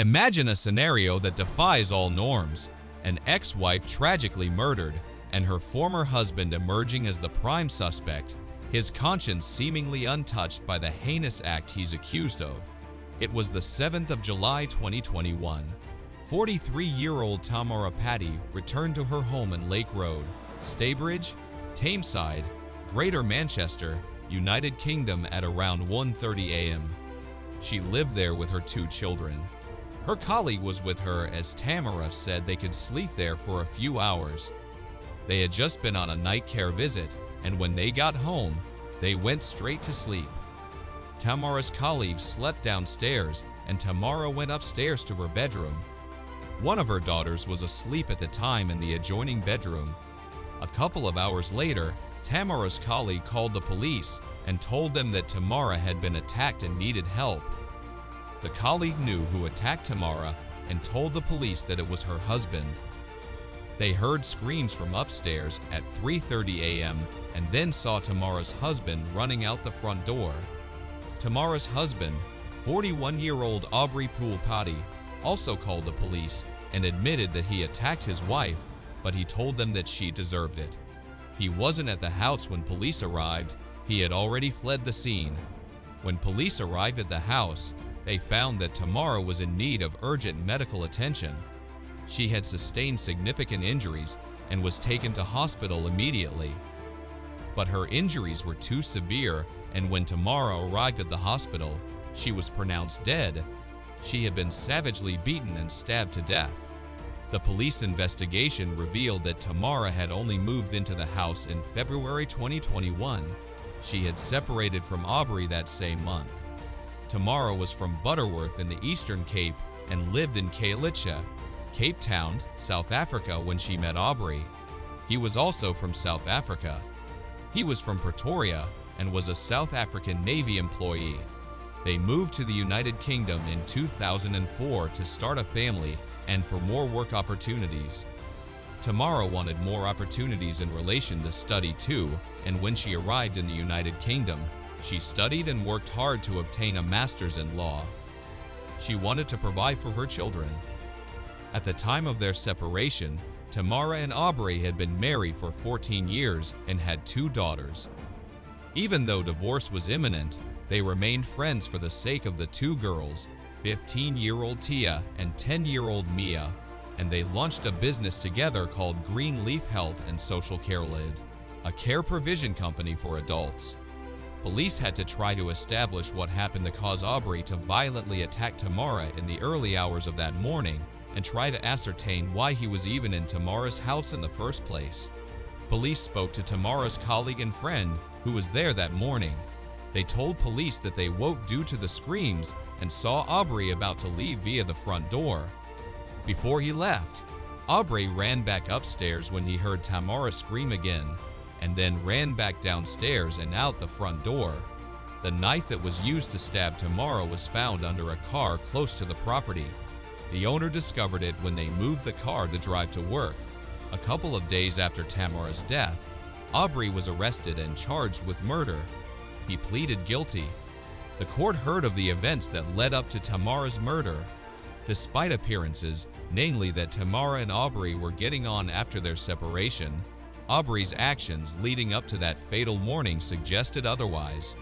Imagine a scenario that defies all norms. An ex-wife tragically murdered, and her former husband emerging as the prime suspect, his conscience seemingly untouched by the heinous act he's accused of. It was the 7th of July 2021. 43-year-old Tamara Padi returned to her home in Lake Road, Staybridge, Tameside, Greater Manchester, United Kingdom at around 1:30 a.m. She lived there with her 2 children. Her colleague was with her as Tamara said they could sleep there for a few hours. They had just been on a night care visit, and when they got home, they went straight to sleep. Tamara's colleague slept downstairs, and Tamara went upstairs to her bedroom. One of her daughters was asleep at the time in the adjoining bedroom. A couple of hours later, Tamara's colleague called the police and told them that Tamara had been attacked and needed help. The colleague knew who attacked Tamara and told the police that it was her husband. They heard screams from upstairs at 3:30 a.m. and then saw Tamara's husband running out the front door. Tamara's husband, 41-year-old Aubrey Padi, also called the police and admitted that he attacked his wife, but he told them that she deserved it. He wasn't at the house when police arrived. He had already fled the scene. When police arrived at the house, they found that Tamara was in need of urgent medical attention. She had sustained significant injuries and was taken to hospital immediately. But her injuries were too severe, and when Tamara arrived at the hospital, she was pronounced dead. She had been savagely beaten and stabbed to death. The police investigation revealed that Tamara had only moved into the house in February 2021. She had separated from Aubrey that same month. Tamara was from Butterworth in the Eastern Cape and lived in Kailicha, Cape Town, South Africa when she met Aubrey. He was also from South Africa. He was from Pretoria and was a South African Navy employee. They moved to the United Kingdom in 2004 to start a family and for more work opportunities. Tamara wanted more opportunities in relation to study too, and when she arrived in the United Kingdom, she studied and worked hard to obtain a master's in law. She wanted to provide for her children. At the time of their separation, Tamara and Aubrey had been married for 14 years and had 2 daughters. Even though divorce was imminent, they remained friends for the sake of the 2 girls, 15-year-old Tia and 10-year-old Mia, and they launched a business together called Green Leaf Health and Social Care Lid, a care provision company for adults. Police had to try to establish what happened to cause Aubrey to violently attack Tamara in the early hours of that morning and try to ascertain why he was even in Tamara's house in the first place. Police spoke to Tamara's colleague and friend who was there that morning. They told police that they woke due to the screams and saw Aubrey about to leave via the front door. Before he left, Aubrey ran back upstairs when he heard Tamara scream again, and then ran back downstairs and out the front door. The knife that was used to stab Tamara was found under a car close to the property. The owner discovered it when they moved the car to drive to work. A couple of days after Tamara's death, Aubrey was arrested and charged with murder. He pleaded guilty. The court heard of the events that led up to Tamara's murder. Despite appearances, namely that Tamara and Aubrey were getting on after their separation, Aubrey's actions leading up to that fatal morning suggested otherwise.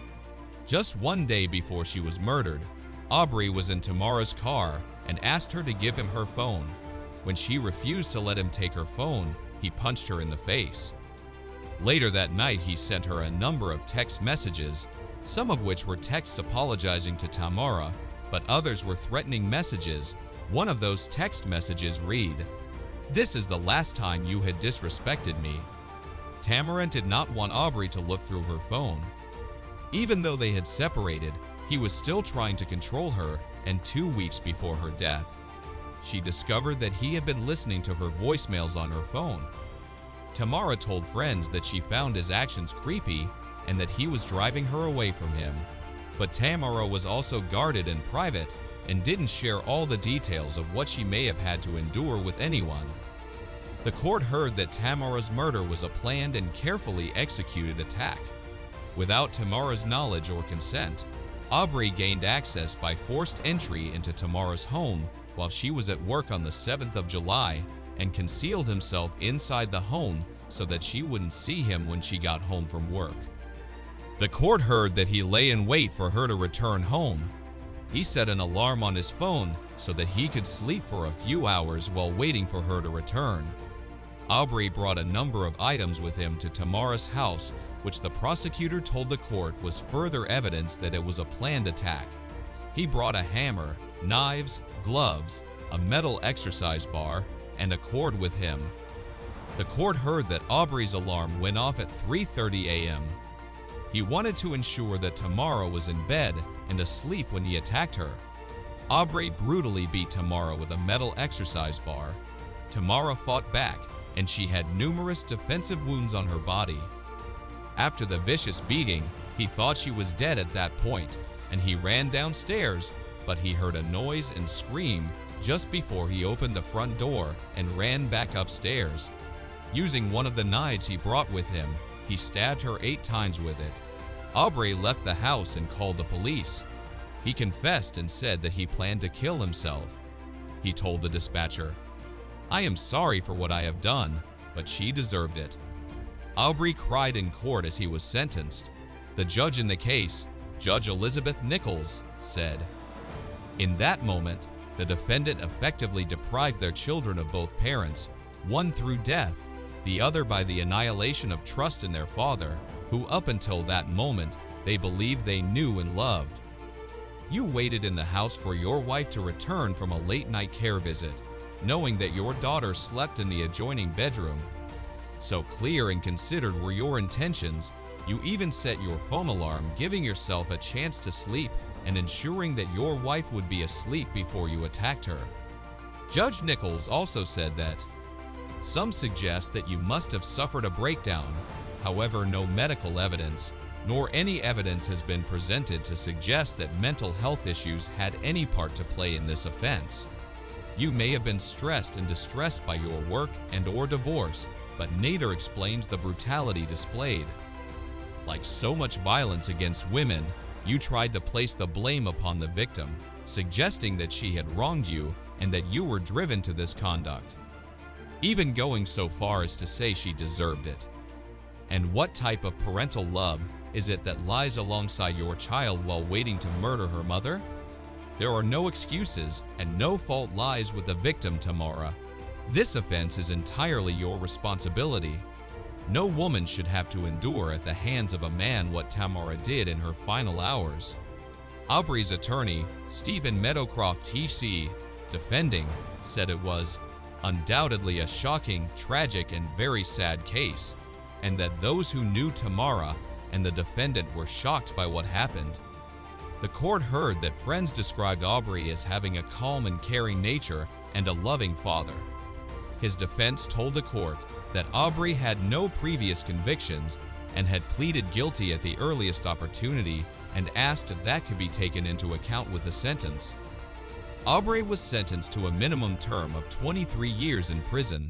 Just one day before she was murdered, Aubrey was in Tamara's car and asked her to give him her phone. When she refused to let him take her phone, he punched her in the face. Later that night, he sent her a number of text messages, some of which were texts apologizing to Tamara, but others were threatening messages. One of those text messages read, "This is the last time you had disrespected me." Tamara did not want Aubrey to look through her phone. Even though they had separated, he was still trying to control her, and 2 weeks before her death, she discovered that he had been listening to her voicemails on her phone. Tamara told friends that she found his actions creepy and that he was driving her away from him. But Tamara was also guarded and private and didn't share all the details of what she may have had to endure with anyone. The court heard that Tamara's murder was a planned and carefully executed attack. Without Tamara's knowledge or consent, Aubrey gained access by forced entry into Tamara's home while she was at work on the 7th of July and concealed himself inside the home so that she wouldn't see him when she got home from work. The court heard that he lay in wait for her to return home. He set an alarm on his phone so that he could sleep for a few hours while waiting for her to return. Aubrey brought a number of items with him to Tamara's house, which the prosecutor told the court was further evidence that it was a planned attack. He brought a hammer, knives, gloves, a metal exercise bar, and a cord with him. The court heard that Aubrey's alarm went off at 3:30 a.m. He wanted to ensure that Tamara was in bed and asleep when he attacked her. Aubrey brutally beat Tamara with a metal exercise bar. Tamara fought back, and she had numerous defensive wounds on her body. After the vicious beating, he thought she was dead at that point, and he ran downstairs, but he heard a noise and scream just before he opened the front door and ran back upstairs. Using one of the knives he brought with him, he stabbed her 8 times with it. Aubrey left the house and called the police. He confessed and said that he planned to kill himself. He told the dispatcher, "I am sorry for what I have done, but she deserved it." Aubrey cried in court as he was sentenced. The judge in the case, Judge Elizabeth Nichols, said, "In that moment, the defendant effectively deprived their children of both parents, one through death, the other by the annihilation of trust in their father, who up until that moment they believed they knew and loved. You waited in the house for your wife to return from a late-night care visit, knowing that your daughter slept in the adjoining bedroom. So clear and considered were your intentions, you even set your phone alarm, giving yourself a chance to sleep and ensuring that your wife would be asleep before you attacked her." Judge Nichols also said that, "Some suggest that you must have suffered a breakdown. However, no medical evidence, nor any evidence has been presented to suggest that mental health issues had any part to play in this offense. You may have been stressed and distressed by your work and/or divorce, but neither explains the brutality displayed. Like so much violence against women, you tried to place the blame upon the victim, suggesting that she had wronged you and that you were driven to this conduct, even going so far as to say she deserved it. And what type of parental love is it that lies alongside your child while waiting to murder her mother? There are no excuses and no fault lies with the victim, Tamara. This offense is entirely your responsibility. No woman should have to endure at the hands of a man what Tamara did in her final hours." Aubrey's attorney, Stephen Meadowcroft TC, defending, said it was undoubtedly a shocking, tragic, and very sad case, and that those who knew Tamara and the defendant were shocked by what happened. The court heard that friends described Aubrey as having a calm and caring nature and a loving father. His defense told the court that Aubrey had no previous convictions and had pleaded guilty at the earliest opportunity and asked if that could be taken into account with the sentence. Aubrey was sentenced to a minimum term of 23 years in prison.